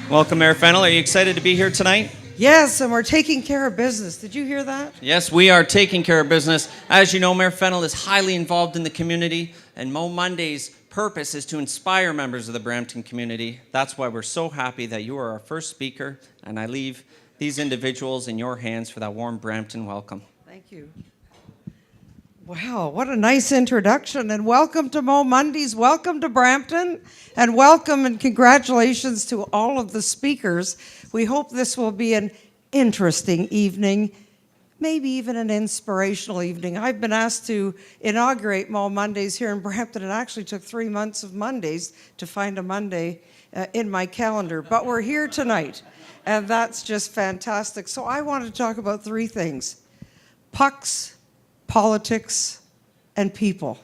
Welcome, Mayor Fennell. Are you excited to be here tonight? Yes, and we're taking care of business. Did you hear that? Yes, we are taking care of business. As you know, Mayor Fennell is highly involved in the community, and MoMondays' purpose is to inspire members of the Brampton community. That's why we're so happy that you are our first speaker, and I leave these individuals in your hands for that warm Brampton welcome. Thank you. Wow, what a nice introduction, and welcome to MoMondays, welcome to Brampton, and welcome and congratulations to all of the speakers. We hope this will be an interesting evening, maybe even an inspirational evening. I've been asked to inaugurate MoMondays here in Brampton. It actually took 3 months of Mondays to find a Monday in my calendar, but we're here tonight, and that's just fantastic. So I want to talk about three things: pucks, politics, and people.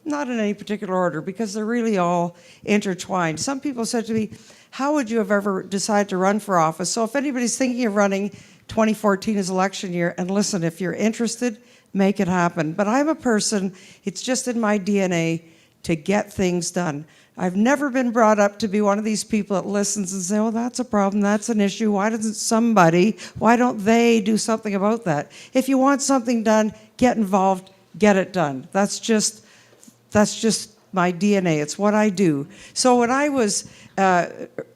Not in any particular order, because they're really all intertwined. Some people said to me, how would you have ever decided to run for office? So if anybody's thinking of running, 2014 is election year, and listen, if you're interested, make it happen. But I'm a person, it's just in my DNA to get things done. I've never been brought up to be one of these people that listens and say, oh, that's a problem, that's an issue, why don't they do something about that? If you want something done, get involved, get it done. That's just my DNA, it's what I do. So when I was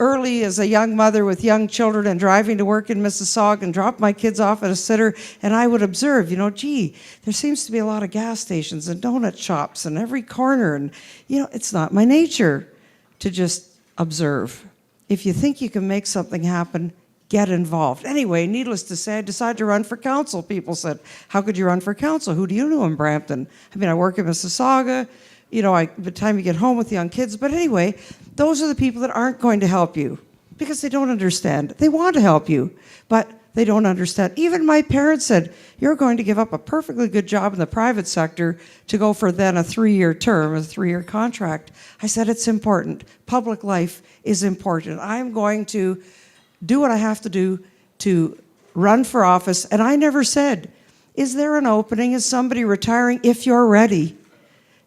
early as a young mother with young children and driving to work in Mississauga and drop my kids off at a sitter, and I would observe, gee, there seems to be a lot of gas stations and donut shops in every corner, and it's not my nature to just observe. If you think you can make something happen, get involved. Anyway, needless to say, I decided to run for council. People said, how could you run for council? Who do you know in Brampton? I work in Mississauga. By the time you get home with young kids. But anyway, those are the people that aren't going to help you because they don't understand. They want to help you, but they don't understand. Even my parents said, you're going to give up a perfectly good job in the private sector to go for then a 3-year term, a 3-year contract. I said, it's important. Public life is important. I'm going to do what I have to do to run for office. And I never said, is there an opening? Is somebody retiring? If you're ready.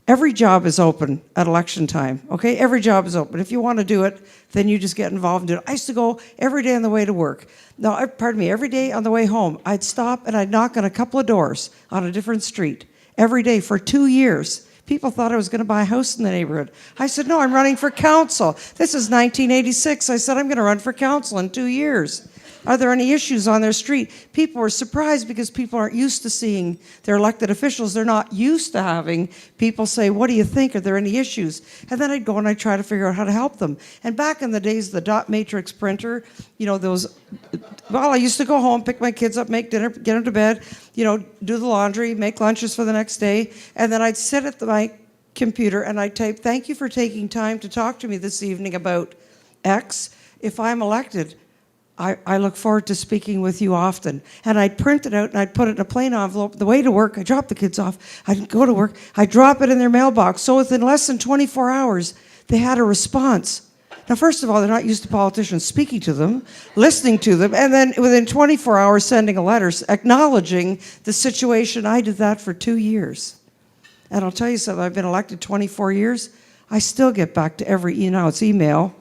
Every job is open at election time, okay? Every job is open. If you want to do it, then you just get involved in it. I used to go every day on the way to work. No, every day on the way home, I'd stop and I'd knock on a couple of doors on a different street every day for 2 years. People thought I was going to buy a house in the neighborhood. I said, no, I'm running for council. This is 1986. I said, I'm going to run for council in 2 years. Are there any issues on their street? People were surprised because people aren't used to seeing their elected officials. They're not used to having people say, what do you think? Are there any issues? And then I'd go and I'd try to figure out how to help them. And back in the days, the dot matrix printer, I used to go home, pick my kids up, make dinner, get them to bed, do the laundry, make lunches for the next day. And then I'd sit at my computer and I'd type, thank you for taking time to talk to me this evening about X. If I'm elected, I look forward to speaking with you often. And I'd print it out and I'd put it in a plain envelope. The way to work, I drop the kids off. I'd go to work. I'd drop it in their mailbox. So within less than 24 hours, they had a response. Now, first of all, they're not used to politicians speaking to them, listening to them, and then within 24 hours, sending a letter acknowledging the situation. I did that for 2 years. And I'll tell you something, I've been elected 24 years. I still get back to every email,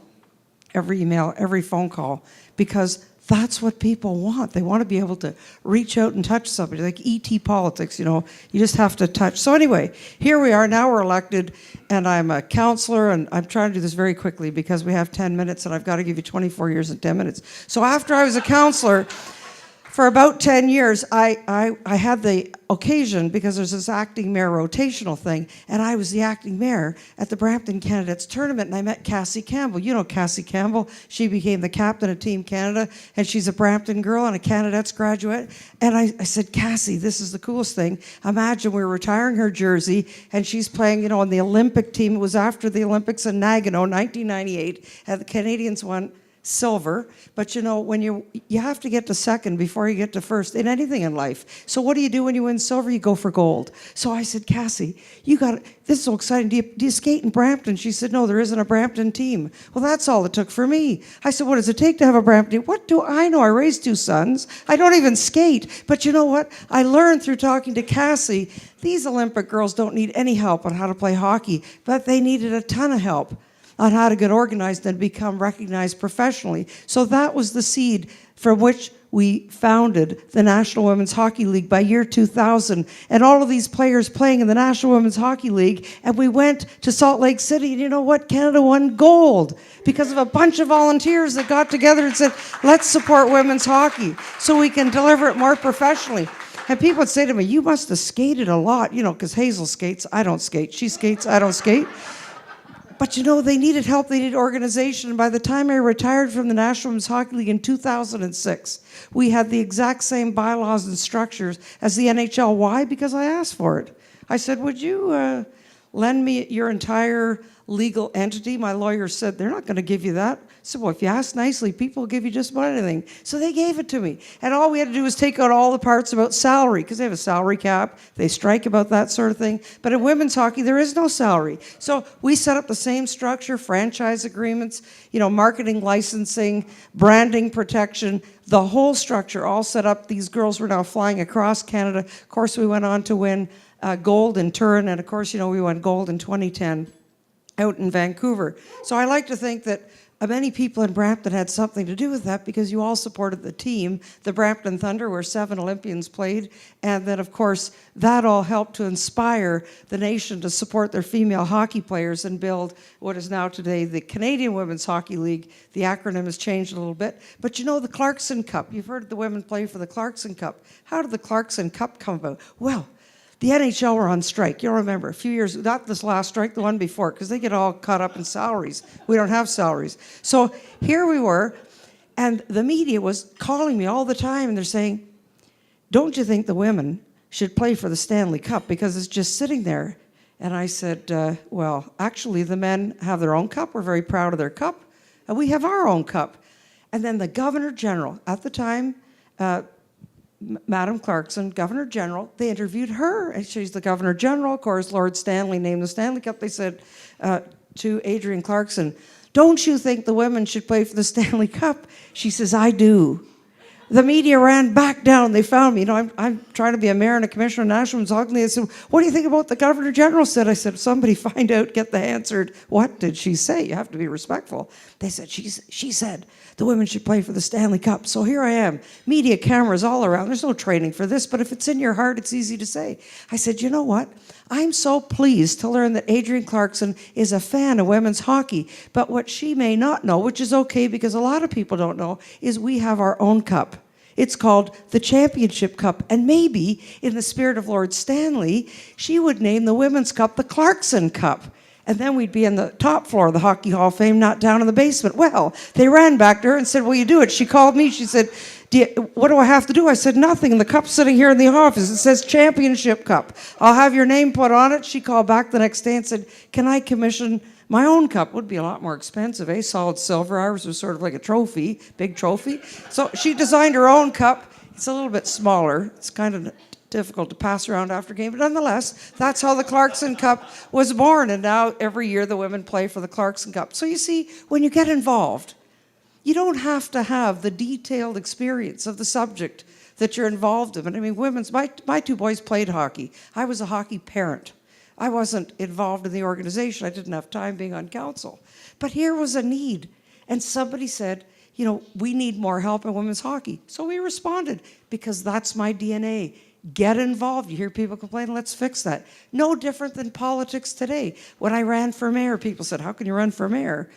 every phone call, because that's what people want. They want to be able to reach out and touch somebody, like E.T. politics, you just have to touch. So anyway, here we are, now we're elected, and I'm a counselor, and I'm trying to do this very quickly because we have 10 minutes, and I've got to give you 24 years and 10 minutes. So after I was a counselor, for about 10 years, I had the occasion, because there's this acting mayor rotational thing, and I was the acting mayor at the Brampton Candidates Tournament, and I met Cassie Campbell. You know Cassie Campbell. She became the captain of Team Canada, and she's a Brampton girl and a Candidates graduate. And I said, Cassie, this is the coolest thing. Imagine we're retiring her jersey, and she's playing, on the Olympic team. It was after the Olympics in Nagano, 1998, and the Canadians won silver, but when you have to get to second before you get to first in anything in life. So what do you do when you win silver? You go for gold. So I said, Cassie, this is so exciting. Do you skate in Brampton? She said, no, there isn't a Brampton team. Well, that's all it took for me. I said, what does it take to have a Brampton team? What do I know? I raised 2 sons. I don't even skate. But you know what? I learned through talking to Cassie, these Olympic girls don't need any help on how to play hockey, but they needed a ton of help on how to get organized and become recognized professionally. So that was the seed from which we founded the National Women's Hockey League by year 2000. And all of these players playing in the National Women's Hockey League. And we went to Salt Lake City, and you know what? Canada won gold because of a bunch of volunteers that got together and said, let's support women's hockey so we can deliver it more professionally. And people would say to me, you must have skated a lot, you know, because Hazel skates, I don't skate. She skates, I don't skate. But you know, they needed help, they needed organization. And by the time I retired from the National Women's Hockey League in 2006, we had the exact same bylaws and structures as the NHL. Why? Because I asked for it. I said, would you lend me your entire legal entity? My lawyer said, they're not going to give you that. I said, well, if you ask nicely, people will give you just about anything. So they gave it to me. And all we had to do was take out all the parts about salary, because they have a salary cap. They strike about that sort of thing. But in women's hockey, there is no salary. So we set up the same structure, franchise agreements, you know, marketing, licensing, branding protection, the whole structure all set up. These girls were now flying across Canada. Of course, we went on to win gold in Turin. And of course, you know, we won gold in 2010 out in Vancouver. So I like to think that many people in Brampton had something to do with that because you all supported the team, the Brampton Thunder, where 7 Olympians played. And then, of course, that all helped to inspire the nation to support their female hockey players and build what is now today the Canadian Women's Hockey League. The acronym has changed a little bit. But you know, the Clarkson Cup, you've heard the women play for the Clarkson Cup. How did the Clarkson Cup come about? Well, the NHL were on strike. You'll remember a few years, not this last strike, the one before, because they get all caught up in salaries. We don't have salaries. So here we were, and the media was calling me all the time, and they're saying, don't you think the women should play for the Stanley Cup because it's just sitting there? And I said, well, actually, the men have their own cup. We're very proud of their cup, and we have our own cup. And then the Governor General, at the time, Madam Clarkson, Governor General, they interviewed her, and she's the Governor General. Of course, Lord Stanley named the Stanley Cup. They said to Adrienne Clarkson, don't you think the women should play for the Stanley Cup? She says, I do. The media ran back down. They found me. You know, I'm trying to be a mayor and a commissioner of National Women's Hockey League. They said, what do you think about the Governor General said? I said, somebody find out, get the answer. What did she say? You have to be respectful. They said, she said the women should play for the Stanley Cup. So here I am, media cameras all around. There's no training for this, but if it's in your heart, it's easy to say. I said, you know what? I'm so pleased to learn that Adrienne Clarkson is a fan of women's hockey. But what she may not know, which is okay because a lot of people don't know, is we have our own cup. It's called the Championship Cup. And maybe, in the spirit of Lord Stanley, she would name the Women's Cup the Clarkson Cup. And then we'd be on the top floor of the Hockey Hall of Fame, not down in the basement. Well, they ran back to her and said, will you do it? She called me. She said, what do I have to do? I said, nothing. The cup's sitting here in the office. It says Championship Cup. I'll have your name put on it. She called back the next day and said, can I commission my own cup? Would be a lot more expensive, eh? Solid silver. Ours was sort of like a trophy, big trophy. So she designed her own cup. It's a little bit smaller. It's kind of difficult to pass around after game, but nonetheless, that's how the Clarkson Cup was born. And now every year the women play for the Clarkson Cup. So you see, when you get involved, you don't have to have the detailed experience of the subject that you're involved in. I mean, my 2 boys played hockey. I was a hockey parent. I wasn't involved in the organization. I didn't have time being on council. But here was a need. And somebody said, you know, we need more help in women's hockey. So we responded, because that's my DNA. Get involved. You hear people complain, let's fix that. No different than politics today. When I ran for mayor, people said, how can you run for mayor?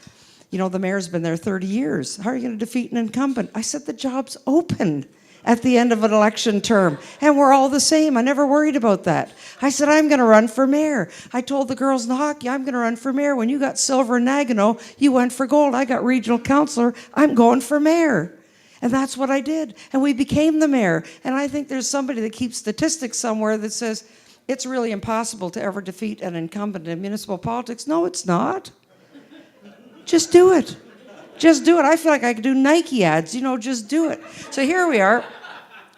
You know, the mayor's been there 30 years. How are you going to defeat an incumbent? I said, the job's open at the end of an election term, and we're all the same. I never worried about that. I said, I'm going to run for mayor. I told the girls in hockey, I'm going to run for mayor. When you got silver in Nagano, you went for gold. I got regional councillor. I'm going for mayor. And that's what I did. And we became the mayor. And I think there's somebody that keeps statistics somewhere that says it's really impossible to ever defeat an incumbent in municipal politics. No, it's not. Just do it. Just do it. I feel like I could do Nike ads, you know, just do it. So here we are.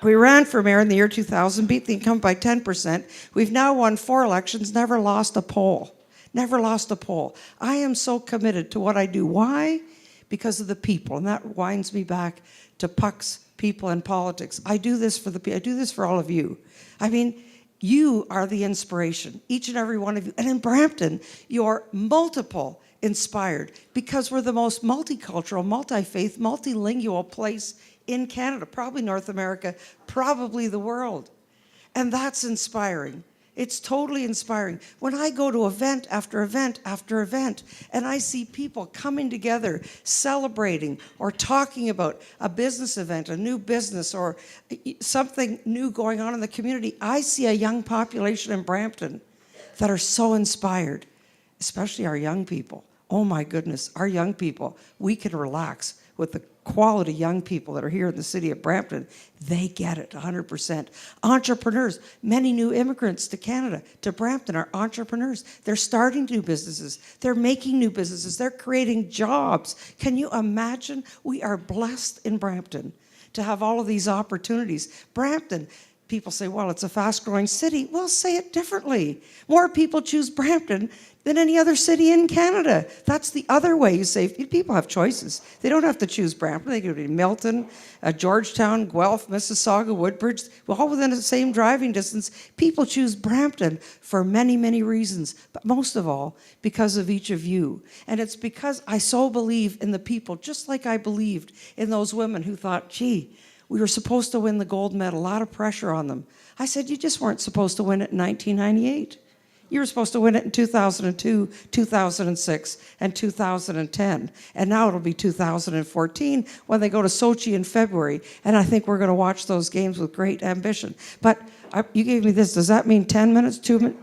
We ran for mayor in the year 2000, beat the incumbent by 10%. We've now won 4 elections, never lost a poll. Never lost a poll. I am so committed to what I do. Why? Because of the people. And that winds me back to Puck's people and politics. I do this for I do this for all of you. I mean, you are the inspiration, each and every one of you. And in Brampton, your multiple inspired because we're the most multicultural, multi-faith, multilingual place in Canada, probably North America, probably the world. And that's inspiring. It's totally inspiring. When I go to event after event after event, and I see people coming together, celebrating or talking about a business event, a new business, or something new going on in the community, I see a young population in Brampton that are so inspired, especially our young people. Oh my goodness, our young people, we can relax with the quality young people that are here in the city of Brampton. They get it 100%. Entrepreneurs, many new immigrants to Canada, to Brampton, are entrepreneurs. They're starting new businesses. They're making new businesses. They're creating jobs. Can you imagine? We are blessed in Brampton to have all of these opportunities. Brampton, people say, well, it's a fast-growing city. Well, say it differently. More people choose Brampton than any other city in Canada. That's the other way you say, people have choices. They don't have to choose Brampton. They could be Milton, Georgetown, Guelph, Mississauga, Woodbridge, all within the same driving distance. People choose Brampton for many, many reasons, but most of all, because of each of you. And it's because I so believe in the people, just like I believed in those women who thought, gee, we were supposed to win the gold medal, a lot of pressure on them. I said, you just weren't supposed to win it in 1998. You were supposed to win it in 2002, 2006, and 2010. And now it'll be 2014 when they go to Sochi in February. And I think we're going to watch those games with great ambition. But you gave me this. Does that mean 10 minutes, 2 minutes?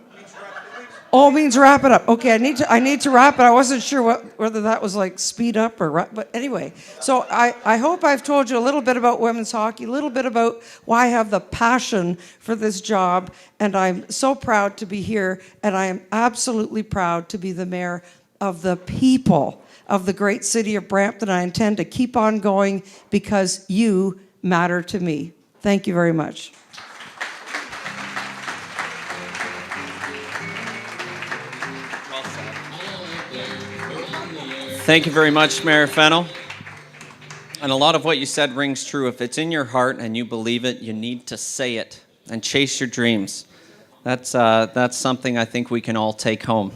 Oh, it means wrap it up. Okay, I need to wrap it. I wasn't sure whether that was like speed up or wrap, but anyway. So I hope I've told you a little bit about women's hockey, a little bit about why I have the passion for this job, and I'm so proud to be here, and I am absolutely proud to be the mayor of the people of the great city of Brampton. I intend to keep on going because you matter to me. Thank you very much. Thank you very much, Mayor Fennell. And a lot of what you said rings true. If it's in your heart and you believe it, you need to say it and chase your dreams. That's something I think we can all take home.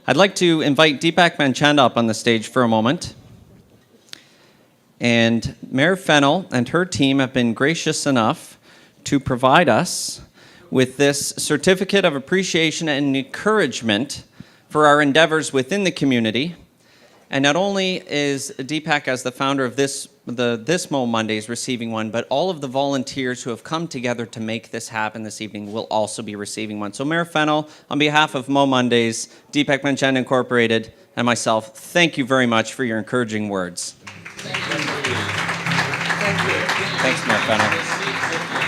I'd like to invite Deepak Manchanda up on the stage for a moment. And Mayor Fennell and her team have been gracious enough to provide us with this certificate of appreciation and encouragement for our endeavors within the community. And not only is Deepak, as the founder of this MoMondays, receiving one, but all of the volunteers who have come together to make this happen this evening will also be receiving one. So Mayor Fennell, on behalf of MoMondays, Deepak Manchanda Incorporated, and myself, thank you very much for your encouraging words. Thank you. Thanks, Mayor Fennell.